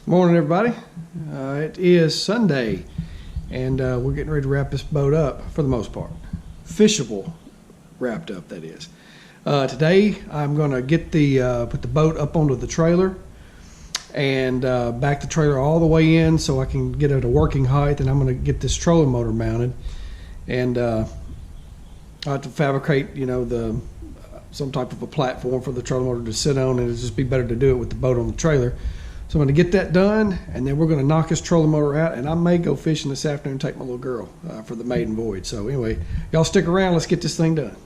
Morning, everybody. It is Sunday, and we're getting ready to wrap this boat up for the most part. Fishable wrapped up, that is. Today, I'm going to get put the boat up onto the trailer and back the trailer all the way in so I can get it at a working height, and I'm going to get this trolling motor mounted. And I have to fabricate, some type of a platform for the trolling motor to sit on, and it'll just be better to do it with the boat on the trailer. So I'm going to get that done, and then we're going to knock this trolling motor out, and I may go fishing this afternoon and take my little girl for the maiden voyage. So anyway, y'all stick around. Let's get this thing done.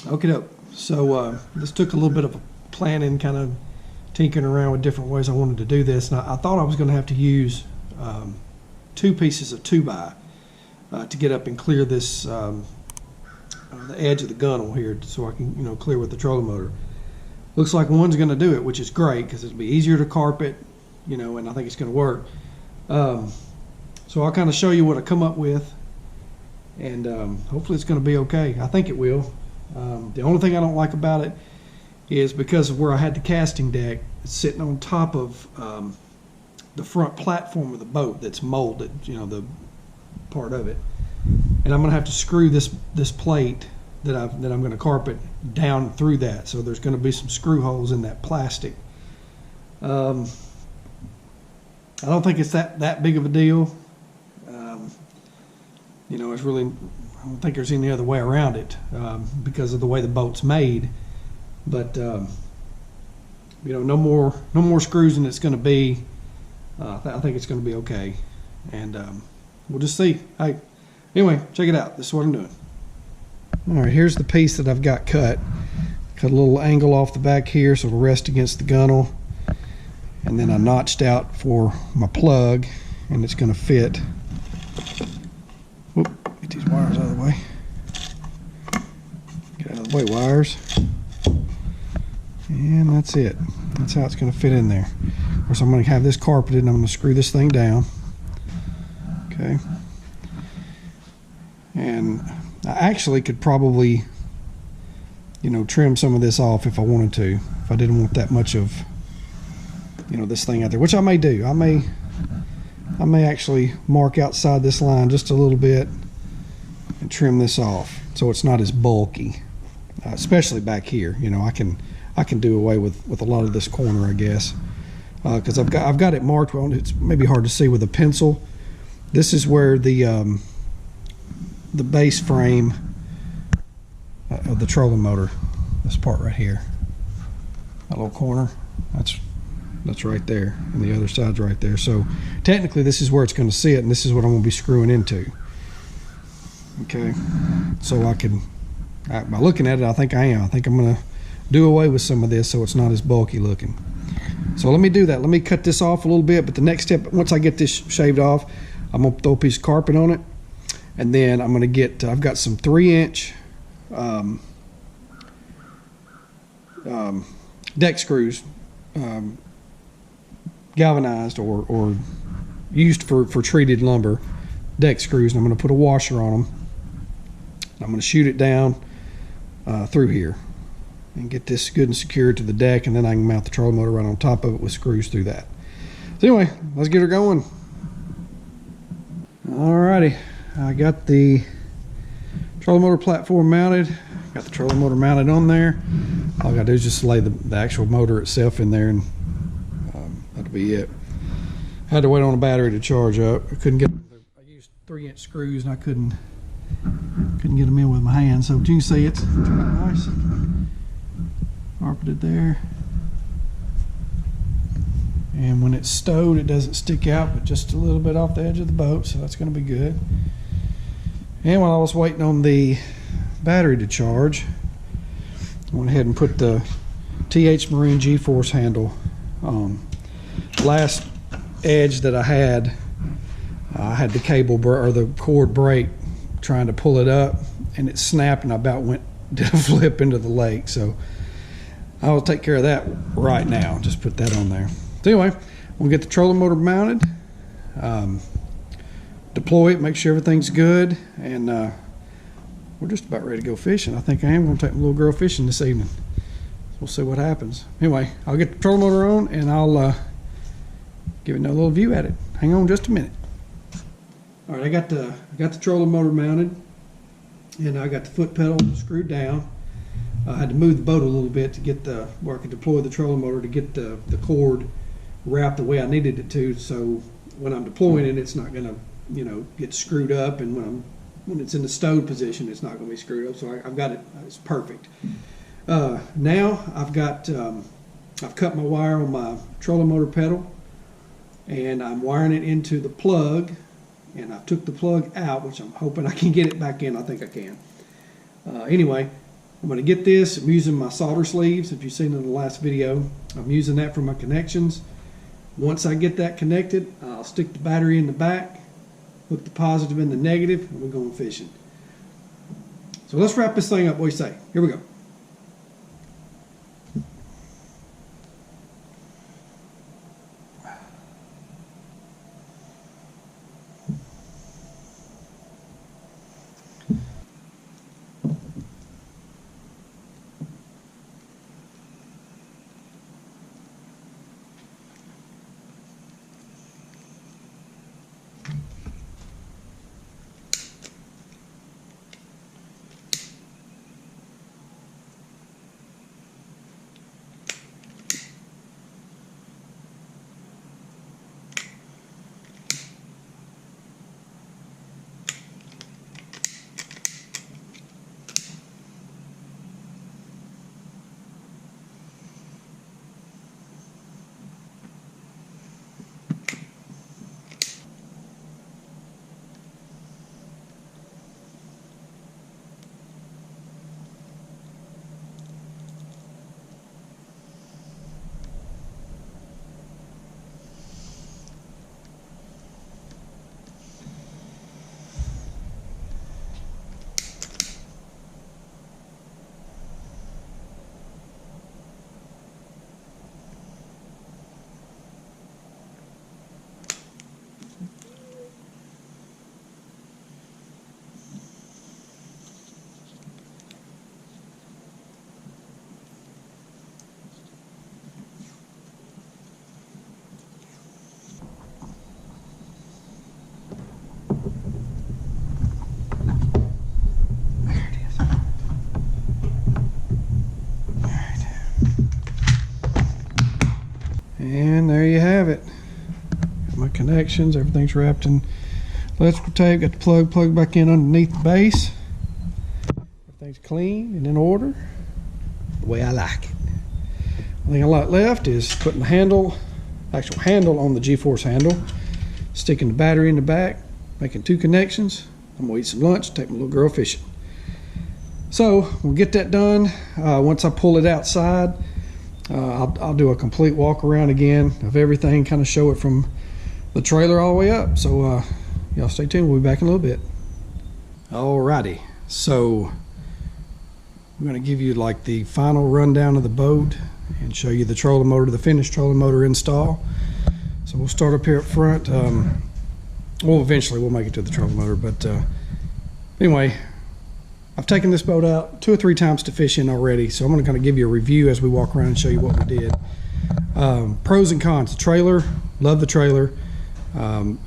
Okay, so this took a little bit of planning, kind of tinkering around with different ways I wanted to do this. And I thought I was going to have to use 2 pieces of 2x to get up and clear this the edge of the gunnel here, so I can clear with the trolling motor. Looks like one's going to do it, which is great because it'll be easier to carpet, and I think it's going to work. So I'll kind of show you what I come up with, and hopefully it's going to be okay. I think it will. The only thing I don't like about it is because of where I had the casting deck, it's sitting on top of the front platform of the boat that's molded, the part of it. And I'm going to have to screw this plate that I'm going to carpet down through that. So there's going to be some screw holes in that plastic. I don't think it's that big of a deal. It's really, I don't think there's any other way around it because of the way the boat's made. But no more screws than it's going to be. I think it's going to be okay, and we'll just see. Hey, anyway, check it out. This is what I'm doing. All right, here's the piece that I've got cut. Cut a little angle off the back here so it'll rest against the gunnel, and then I notched out for my plug, and it's going to fit. Whoop, get these wires out of the way. Get out of the way, wires. And that's it. That's how it's going to fit in there. Of course, I'm going to have this carpeted, and I'm going to screw this thing down. Okay. And I actually could probably, trim some of this off if I wanted to. If I didn't want that much of, this thing out there, which I may do. I may actually mark outside this line just a little bit and trim this off so it's not as bulky, especially back here. I can do away with a lot of this corner, I guess, because I've got it marked. Well, it's maybe hard to see with a pencil. This is where the base frame of the trolling motor, this part right here, that little corner, that's right there, and the other side's right there. So technically this is where it's going to sit, and this is what I'm going to be screwing into. Okay, so by looking at it, I think I'm going to do away with some of this so it's not as bulky looking. So let me do that. Let me cut this off a little bit, but the next step, once I get this shaved off, I'm going to throw a piece of carpet on it, and then I'm going to get, I've got some 3-inch deck screws, galvanized or used for treated lumber. deck screws, and I'm going to put a washer on them. I'm going to shoot it down through here and get this good and secured to the deck, and then I can mount the trolling motor right on top of it with screws through that. So anyway, let's get her going. Alrighty, I got the trolling motor platform mounted, got the trolling motor mounted on there. All I gotta do is just lay the actual motor itself in there, and that'll be it. I had to wait on a battery to charge up. I couldn't get, I used 3-inch screws and I couldn't get them in with my hand. So you can see it's nice carpeted there. And when it's stowed, it doesn't stick out, but just a little bit off the edge of the boat, so that's going to be good. And while I was waiting on the battery to charge, I went ahead and put the TH Marine G-force handle on. Last edge that I had the cable or the cord break trying to pull it up, and it snapped, and I about did a flip into the lake. So I will take care of that right now. Just put that on there. So anyway, we'll get the trolling motor mounted, deploy it, make sure everything's good, and we're just about ready to go fishing. I think I am going to take my little girl fishing this evening. So we'll see what happens. Anyway, I'll get the trolling motor on, and I'll give it a little view at it. Hang on just a minute. All right, I got the trolling motor mounted, and I got the foot pedal screwed down. I had to move the boat a little bit to get where I could deploy the trolling motor to get the cord wrapped the way I needed it to. So when I'm deploying it, it's not going to, get screwed up, and when it's in the stowed position, it's not going to be screwed up. So I've got it. It's perfect. Now I've cut my wire on my trolling motor pedal, and I'm wiring it into the plug, and I took the plug out, which I'm hoping I can get it back in. I think I can. Anyway, I'm going to get this. I'm using my solder sleeves, if you've seen in the last video. I'm using that for my connections. Once I get that connected, I'll stick the battery in the back, hook the positive in the negative, and we're going fishing. So let's wrap this thing up. What do you say? Here we go. And there you have it. Got my connections, everything's wrapped in electrical tape. Got the plug plugged back in underneath the base. Everything's clean and in order, the way I like it. The thing I like left is putting the handle, actual handle on the G-force handle, sticking the battery in the back, making 2 connections. I'm gonna eat some lunch, take my little girl fishing. So we'll get that done. Once I pull it outside, I'll do a complete walk around again of everything, kind of show it from the trailer all the way up. So y'all stay tuned, we'll be back in a little bit. Alrighty, so I'm going to give you like the final rundown of the boat and show you the trolling motor, the finished trolling motor install. So we'll start up here up front. Well, eventually we'll make it to the trolling motor, but anyway, I've taken this boat out 2 or 3 times to fish in already, so I'm going to kind of give you a review as we walk around and show you what we did. Pros and cons. The trailer, love the trailer. I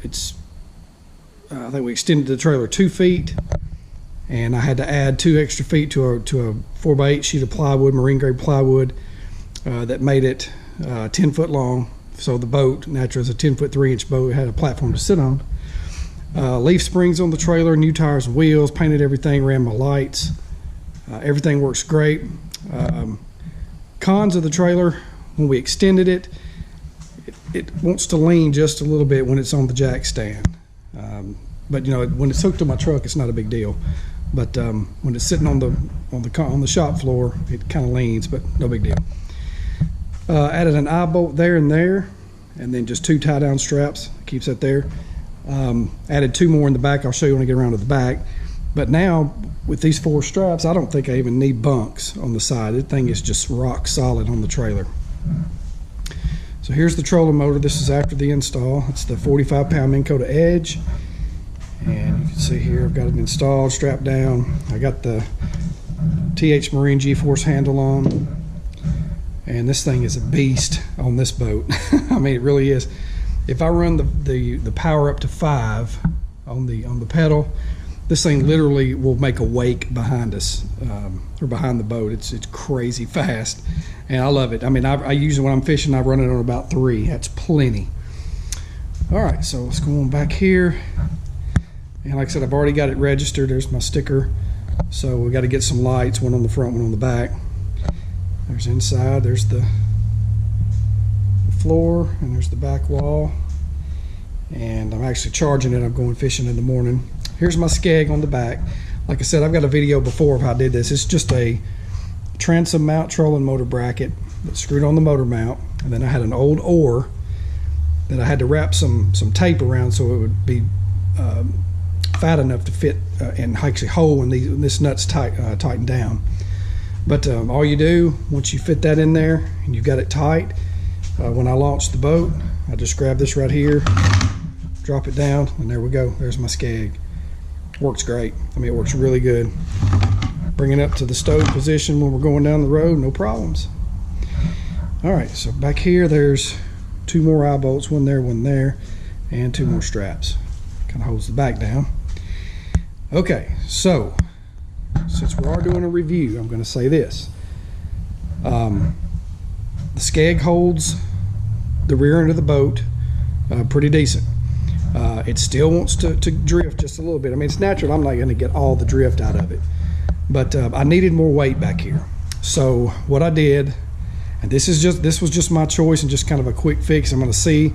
think we extended the trailer 2 feet, and I had to add 2 extra feet to a 4x8 sheet of plywood, marine grade plywood, that made it 10 foot long. So the boat, naturally, is a 10-foot 3-inch boat. It had a platform to sit on. Leaf springs on the trailer, new tires and wheels, painted everything, ran my lights. Everything works great. Cons of the trailer: when we extended it, it wants to lean just a little bit when it's on the jack stand. But you know, when it's hooked to my truck, it's not a big deal. But when it's sitting on the shop floor, it kind of leans, but no big deal. Added an eye bolt there, and then just 2 tie down straps, keeps it there. Added 2 more in the back. I'll show you when I get around to the back. But now with these 4 straps, I don't think I even need bunks on the side. This thing is just rock solid on the trailer. So here's the trolling motor. This is after the install. It's the 45-pound Minn Kota Edge, and you can see here I've got it installed, strapped down. I got the TH Marine G-Force handle on, and this thing is a beast on this boat. I mean, it really is. If I run the power up to 5 on the pedal, this thing literally will make a wake behind us, or behind the boat. It's crazy fast, and I love it. I mean, I usually, when I'm fishing, I run it on about 3. That's plenty. All right, so let's go on back here. And like I said, I've already got it registered. There's my sticker. So we got to get some lights, one on the front, one on the back. There's inside, there's the floor, and there's the back wall. And I'm actually charging it. I'm going fishing in the morning. Here's my skeg on the back. Like I said, I've got a video before of how I did this. It's just a transom mount trolling motor bracket that's screwed on the motor mount, and then I had an old oar that I had to wrap some tape around so it would be fat enough to fit and actually hold when this nut's tightened down. But all you do, once you fit that in there and you've got it tight, when I launch the boat, I just grab this right here, drop it down, and there we go. There's my skeg. Works great. I mean, it works really good. Bring it up to the stove position when we're going down the road, no problems. All right, so back here, there's 2 more eye bolts, one there, and 2 more straps. Kind of holds the back down. Okay, so since we are doing a review, I'm going to say this. The skeg holds the rear end of the boat pretty decent. It still wants to drift just a little bit. I mean, it's natural. I'm not going to get all the drift out of it. But I needed more weight back here. So what I did, and this was just my choice and just kind of a quick fix. I'm going to see.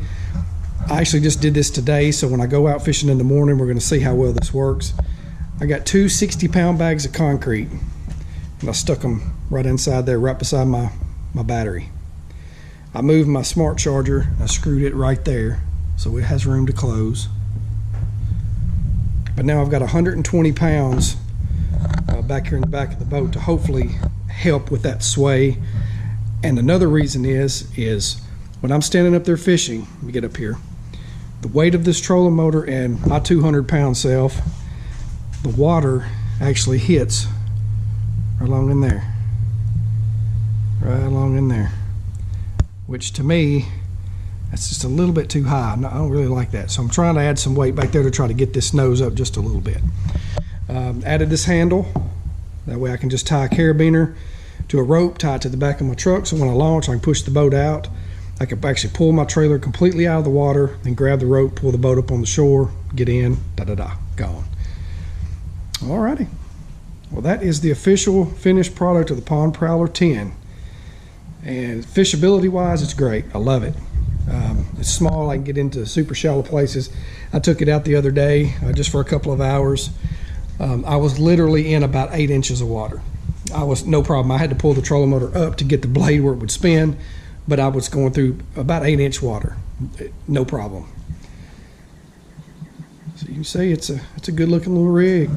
I actually just did this today, so when I go out fishing in the morning, we're going to see how well this works. I got 2 60-pound bags of concrete, and I stuck them right inside there, right beside my battery. I moved my smart charger. I screwed it right there, so it has room to close. But now I've got 120 pounds back here in the back of the boat to hopefully help with that sway. And another reason is when I'm standing up there fishing, let me get up here, the weight of this trolling motor and my 200-pound self, the water actually hits right along in there, which to me, that's just a little bit too high. I don't really like that, so I'm trying to add some weight back there to try to get this nose up just a little bit. Added this handle, that way I can just tie a carabiner to a rope, tie it to the back of my truck, so when I launch I can push the boat out. I can actually pull my trailer completely out of the water, then grab the rope, pull the boat up on the shore, get in, gone. Alrighty, well, that is the official finished product of the Pond Prowler 10, and fishability wise, it's great. I love it. It's small. I can get into super shallow places. I took it out the other day just for a couple of hours. I was literally in about 8 inches of water. I was no problem. I had to pull the trolling motor up to get the blade where it would spin, but I was going through about 8-inch water, no problem. So you can see it's a good looking little rig.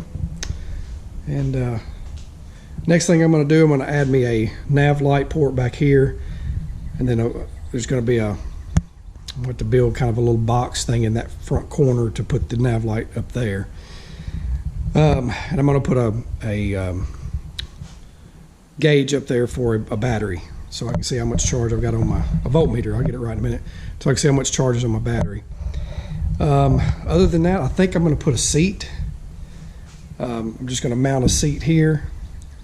And next thing I'm going to do, I'm going to add me a nav light port back here, and then there's going to be a I want to build kind of a little box thing in that front corner to put the nav light up there. And I'm going to put a gauge up there for a battery, so I can see how much charge I've got on a voltmeter. I'll get it right in a minute, so I can see how much charge is on my battery. Other than that, I think I'm going to put a seat. I'm just going to mount a seat here,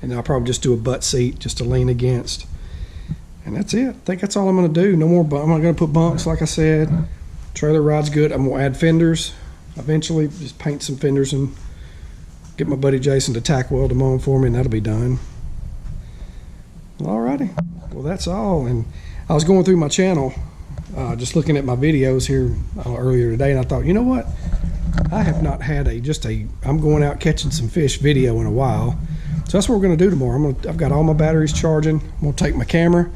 and I'll probably just do a butt seat just to lean against. And that's it. I think that's all I'm going to do. No more. I'm not going to put bunks, like I said. Trailer ride's good. I'm going to add fenders eventually. Just paint some fenders and get my buddy Jason to tack weld them on for me, and that'll be done. Alrighty. Well, that's all. And I was going through my channel, just looking at my videos here earlier today, and I thought, you know what? I have not had I'm going out catching some fish video in a while. So that's what we're going to do tomorrow. I've got all my batteries charging. I'm going to take my camera,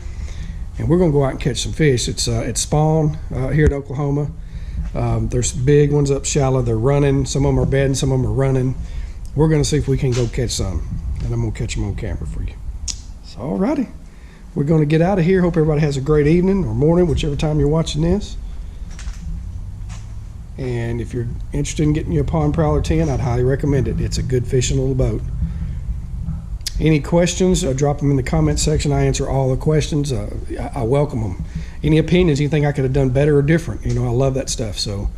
and we're going to go out and catch some fish. It's spawn here in Oklahoma. There's big ones up shallow. They're running. Some of them are bedding. Some of them are running. We're going to see if we can go catch some, and I'm going to catch them on camera for you. So, alrighty. We're going to get out of here. Hope everybody has a great evening or morning, whichever time you're watching this. And if you're interested in getting you a Pond Prowler 10, I'd highly recommend it. It's a good fishing little boat. Any questions, drop them in the comment section. I answer all the questions. I welcome them. Any opinions, anything I could have done better or different, I love that stuff. So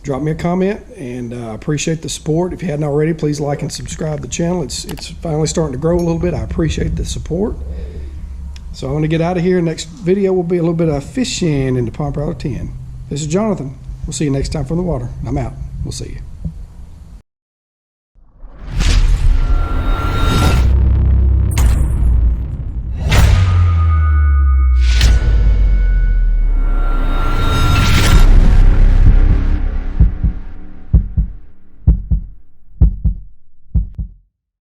drop me a comment, and I appreciate the support. If you hadn't already, please like and subscribe to the channel. It's finally starting to grow a little bit. I appreciate the support. So I'm going to get out of here. Next video will be a little bit of fishing in the Pond Prowler 10. This is Jonathan. We'll see you next time from the water. I'm out. We'll see you.